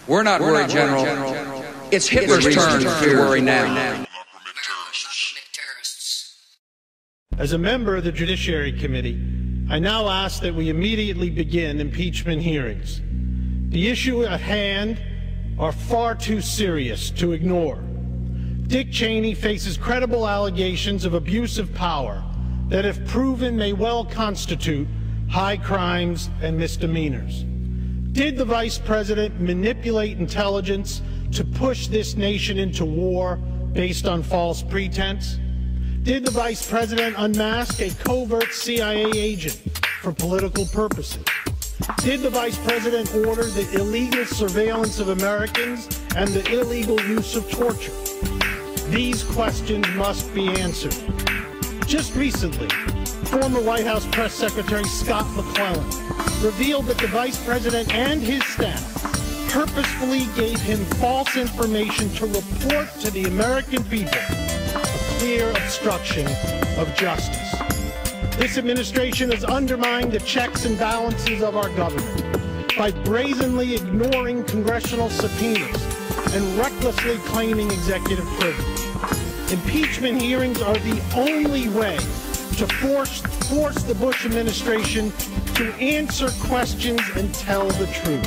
We're not worried, General. It's Hitler's turn to worry now. As a member of the Judiciary Committee, I now ask that we immediately begin impeachment hearings. The issue at hand are far too serious to ignore. Dick Cheney faces credible allegations of abuse of power that, if proven, may well constitute high crimes and misdemeanors. Did the Vice President manipulate intelligence to push this nation into war based on false pretense? Did the Vice President unmask a covert CIA agent for political purposes? Did the Vice President order the illegal surveillance of Americans and the illegal use of torture? These questions must be answered. Just recently, former White House Press Secretary Scott McClellan revealed that the Vice President and his staff purposefully gave him false information to report to the American people a clear obstruction of justice. This administration has undermined the checks and balances of our government by brazenly ignoring congressional subpoenas and recklessly claiming executive privilege. Impeachment hearings are the only way to force the Bush administration to answer questions and tell the truth.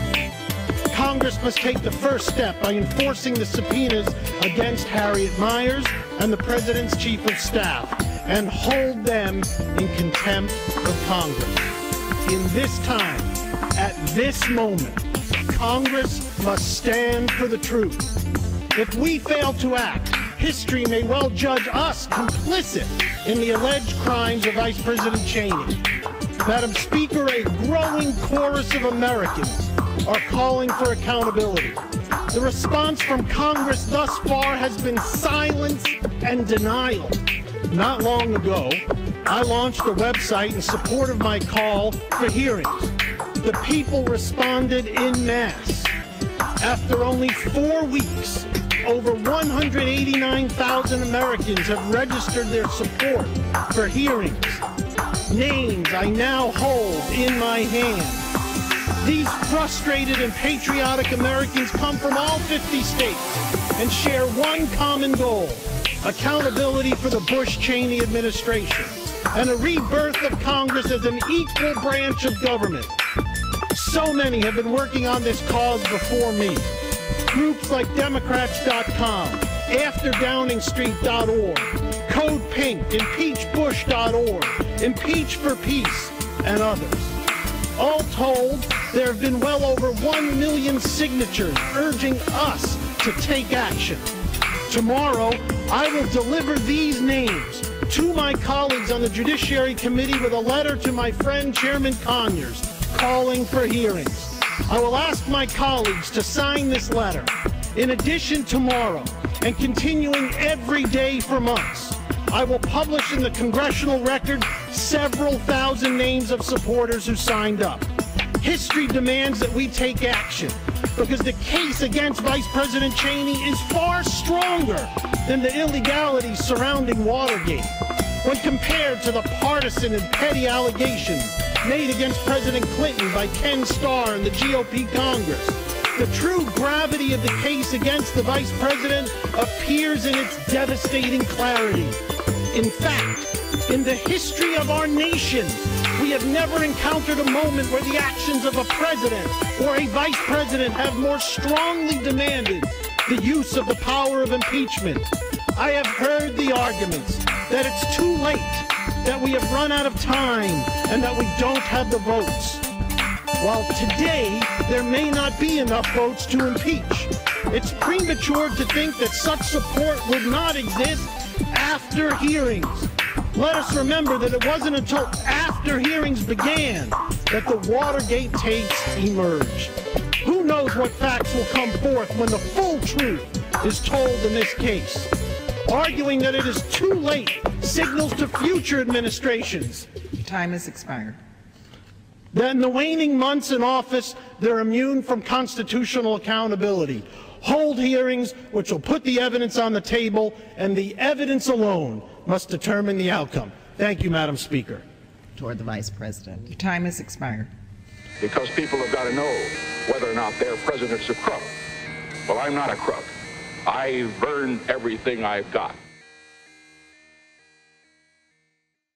Congress must take the first step by enforcing the subpoenas against Harriet Miers and the President's Chief of Staff and hold them in contempt of Congress. In this time, at this moment, Congress must stand for the truth. If we fail to act, history may well judge us complicit in the alleged crimes of Vice President Cheney. Madam Speaker, a growing chorus of Americans are calling for accountability. The response from Congress thus far has been silence and denial. Not long ago, I launched a website in support of my call for hearings. The people responded en masse. After only 4 weeks, over 189,000 Americans have registered their support for hearings. Names I now hold in my hand. These frustrated and patriotic Americans come from all 50 states and share one common goal: accountability for the Bush-Cheney administration and a rebirth of Congress as an equal branch of government. So many have been working on this cause before me. Groups like Democrats.com, AfterDowningstreet.org, Code Pink, ImpeachBush.org, Impeach for Peace, and others. All told, there have been well over 1 million signatures urging us to take action. Tomorrow, I will deliver these names to my colleagues on the Judiciary Committee with a letter to my friend Chairman Conyers calling for hearings. I will ask my colleagues to sign this letter. In addition, tomorrow, and continuing every day for months, I will publish in the Congressional Record several thousand names of supporters who signed up. History demands that we take action, because the case against Vice President Cheney is far stronger than the illegalities surrounding Watergate. When compared to the partisan and petty allegations made against President Clinton by Ken Starr and the GOP Congress, the true gravity of the case against the Vice President appears in its devastating clarity. In fact, in the history of our nation, we have never encountered a moment where the actions of a president or a vice president have more strongly demanded the use of the power of impeachment. I have heard the arguments that it's too late, that we have run out of time, and that we don't have the votes. While today there may not be enough votes to impeach, it's premature to think that such support would not exist after hearings. Let us remember that it wasn't until after hearings began that the Watergate tapes emerged. Who knows what facts will come forth when the full truth is told in this case? Arguing that it is too late signals to future administrations. Time has expired. That in the waning months in office, they're immune from constitutional accountability. Hold hearings which will put the evidence on the table, and the evidence alone must determine the outcome. Thank you, Madam Speaker. Toward the Vice President. Your time has expired. because people have got to know whether or not their president's a crook. Well, I'm not a crook. I've earned everything I've got.